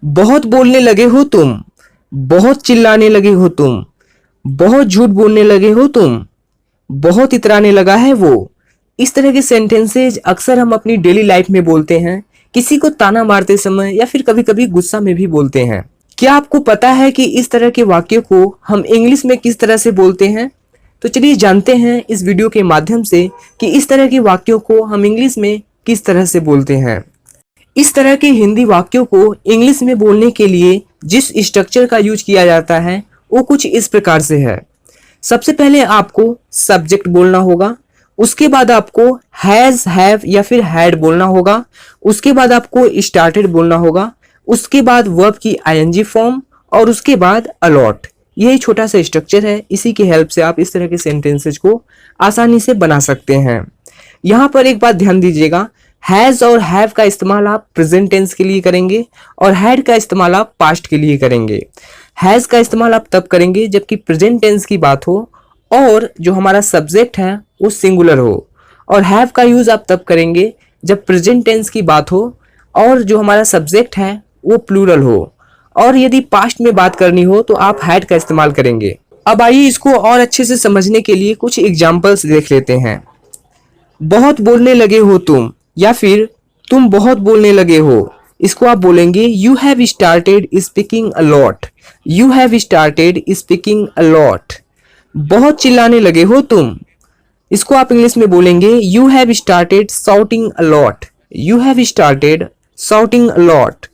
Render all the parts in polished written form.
बहुत बोलने लगे हो तुम, बहुत चिल्लाने लगे हो तुम, बहुत झूठ बोलने लगे हो तुम, बहुत इतराने लगा है वो। इस तरह के सेंटेंसेज अक्सर हम अपनी डेली लाइफ में बोलते हैं, किसी को ताना मारते समय या फिर कभी कभी गुस्सा में भी बोलते हैं। क्या आपको पता है कि इस तरह के वाक्यों को हम इंग्लिश में किस तरह से बोलते हैं? तो चलिए जानते हैं इस वीडियो के माध्यम से कि इस तरह के वाक्यों को हम इंग्लिश में किस तरह से बोलते हैं। इस तरह के हिंदी वाक्यों को इंग्लिश में बोलने के लिए जिस स्ट्रक्चर का यूज किया जाता है वो कुछ इस प्रकार से है। सबसे पहले आपको सब्जेक्ट बोलना होगा, उसके बाद आपको हैज, हैव या फिर हैड बोलना होगा, उसके बाद आपको स्टार्टेड बोलना होगा, उसके बाद वर्ब की आईएनजी फॉर्म और उसके बाद अलॉट। यही छोटा सा स्ट्रक्चर है, इसी की हेल्प से आप इस तरह के सेंटेंसेज को आसानी से बना सकते हैं। यहाँ पर एक बात ध्यान दीजिएगा, हैज और हैव का इस्तेमाल आप प्रेजेंट टेंस के लिए करेंगे और हैड का इस्तेमाल आप पास्ट के लिए करेंगे। हैज का इस्तेमाल आप तब करेंगे जबकि प्रेजेंट टेंस की बात हो और जो हमारा सब्जेक्ट है वो सिंगुलर हो, और हैव का यूज आप तब करेंगे जब प्रेजेंट टेंस की बात हो और जो हमारा सब्जेक्ट है वो प्लूरल हो, और यदि पास्ट में बात करनी हो तो आप हैड का इस्तेमाल करेंगे। अब आइए इसको और अच्छे से समझने के लिए कुछ एग्जाम्पल्स देख लेते हैं। बहुत बोलने लगे हो तुम या फिर तुम बहुत बोलने लगे हो, इसको आप बोलेंगे you have started speaking a lot. You have started speaking a lot. बहुत चिल्लाने लगे हो तुम, इसको आप इंग्लिश में बोलेंगे you have started shouting a lot. You have started shouting a lot.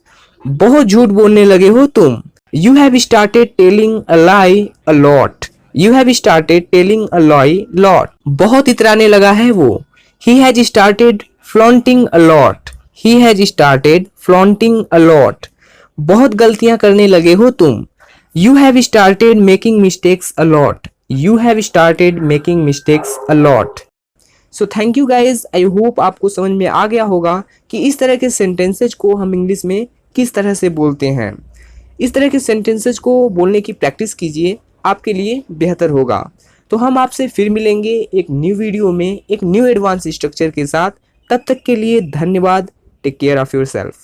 बहुत झूठ बोलने लगे हो तुम, you have started telling a lie a lot. You have started telling a lie lot. बहुत इतराने लगा है वो, he has started flaunting a lot. he has started flaunting a lot. बहुत गलतियां करने लगे हो तुम, you have started making mistakes a lot. you have started making mistakes a lot. So thank you guys, I hope आपको समझ में आ गया होगा कि इस तरह के सेंटेंसेज को हम इंग्लिश में किस तरह से बोलते हैं। इस तरह के सेंटेंसेज को बोलने की प्रैक्टिस कीजिए, आपके लिए बेहतर होगा। तो हम आपसे फिर मिलेंगे एक न्यू वीडियो में एक न्यू एडवांस स्ट्रक्चर के साथ। तब तक के लिए धन्यवाद। Take care of yourself.